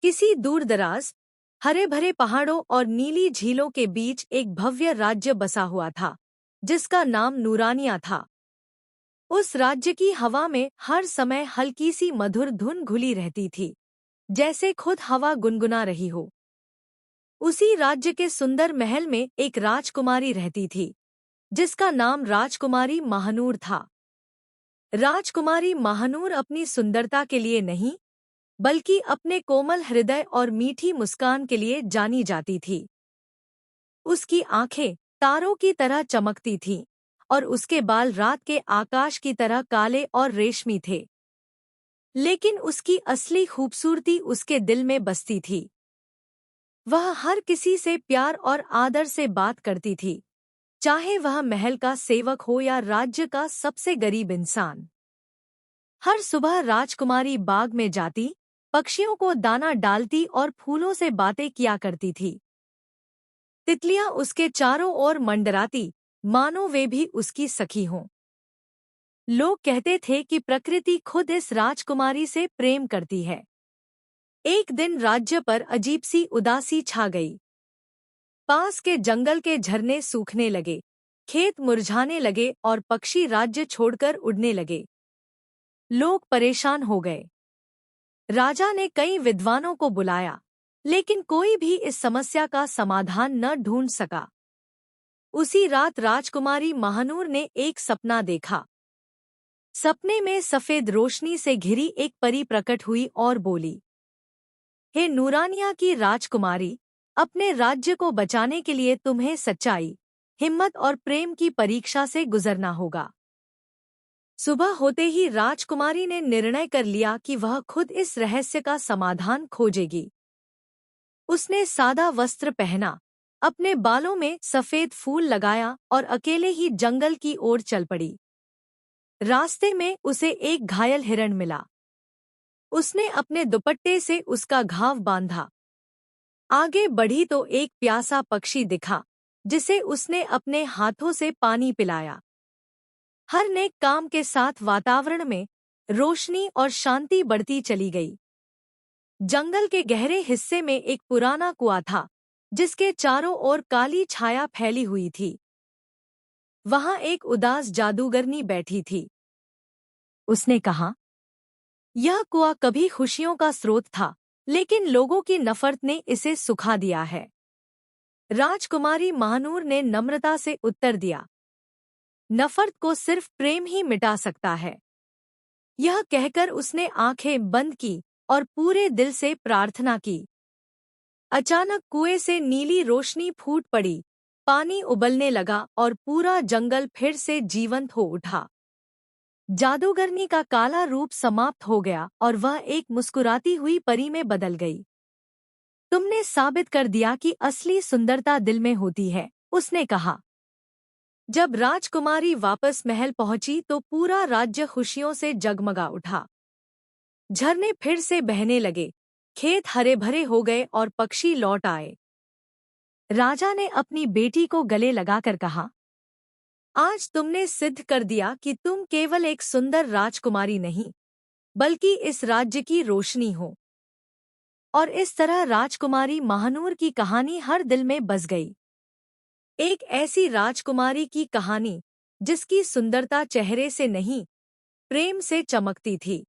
किसी दूर-दराज, हरे-भरे पहाड़ों और नीली झीलों के बीच एक भव्य राज्य बसा हुआ था, जिसका नाम नूरानिया था। उस राज्य की हवा में हर समय हल्की सी मधुर धुन घुली रहती थी, जैसे खुद हवा गुनगुना रही हो। उसी राज्य के सुंदर महल में एक राजकुमारी रहती थी, जिसका नाम राजकुमारी महानूर था। राजकुमारी महानूर अपनी सुंदरता के लिए नहीं, बल्कि अपने कोमल हृदय और मीठी मुस्कान के लिए जानी जाती थी। उसकी आंखें तारों की तरह चमकती थीं, और उसके बाल रात के आकाश की तरह काले और रेशमी थे। लेकिन उसकी असली खूबसूरती उसके दिल में बसती थी। वह हर किसी से प्यार और आदर से बात करती थी, चाहे वह महल का सेवक हो या राज्य का सबसे गरीब इंसान। हर सुबह राजकुमारी बाग में जाती, पक्षियों को दाना डालती और फूलों से बातें किया करती थी। तितलियां उसके चारों ओर मंडराती, मानो वे भी उसकी सखी हों। लोग कहते थे कि प्रकृति खुद इस राजकुमारी से प्रेम करती है। एक दिन राज्य पर अजीब सी उदासी छा गई। पास के जंगल के झरने सूखने लगे, खेत मुरझाने लगे और पक्षी राज्य छोड़कर उड़ने लगे। लोग परेशान हो गए। राजा ने कई विद्वानों को बुलाया, लेकिन कोई भी इस समस्या का समाधान न ढूंढ सका। उसी रात राजकुमारी महानूर ने एक सपना देखा। सपने में सफेद रोशनी से घिरी एक परी प्रकट हुई और बोली, हे नूरानिया की राजकुमारी, अपने राज्य को बचाने के लिए तुम्हें सच्चाई, हिम्मत और प्रेम की परीक्षा से गुजरना होगा। सुबह होते ही राजकुमारी ने निर्णय कर लिया कि वह खुद इस रहस्य का समाधान खोजेगी। उसने सादा वस्त्र पहना, अपने बालों में सफेद फूल लगाया और अकेले ही जंगल की ओर चल पड़ी। रास्ते में उसे एक घायल हिरण मिला। उसने अपने दुपट्टे से उसका घाव बांधा। आगे बढ़ी तो एक प्यासा पक्षी दिखा, जिसे उसने अपने हाथों से पानी पिलाया। हर नेक काम के साथ वातावरण में रोशनी और शांति बढ़ती चली गई। जंगल के गहरे हिस्से में एक पुराना कुआं था, जिसके चारों ओर काली छाया फैली हुई थी। वहां एक उदास जादूगरनी बैठी थी। उसने कहा, यह कुआं कभी खुशियों का स्रोत था, लेकिन लोगों की नफरत ने इसे सुखा दिया है। राजकुमारी महानूर ने नम्रता से उत्तर दिया, नफरत को सिर्फ प्रेम ही मिटा सकता है। यह कहकर उसने आंखें बंद की और पूरे दिल से प्रार्थना की। अचानक कुएं से नीली रोशनी फूट पड़ी, पानी उबलने लगा और पूरा जंगल फिर से जीवंत हो उठा। जादूगरनी का काला रूप समाप्त हो गया और वह एक मुस्कुराती हुई परी में बदल गई। तुमने साबित कर दिया कि असली सुंदरता दिल में होती है, उसने कहा। जब राजकुमारी वापस महल पहुंची तो पूरा राज्य खुशियों से जगमगा उठा। झरने फिर से बहने लगे, खेत हरे भरे हो गए और पक्षी लौट आए। राजा ने अपनी बेटी को गले लगाकर कहा, आज तुमने सिद्ध कर दिया कि तुम केवल एक सुंदर राजकुमारी नहीं, बल्कि इस राज्य की रोशनी हो। और इस तरह राजकुमारी महानूर की कहानी हर दिल में बस गई। एक ऐसी राजकुमारी की कहानी, जिसकी सुंदरता चेहरे से नहीं, प्रेम से चमकती थी।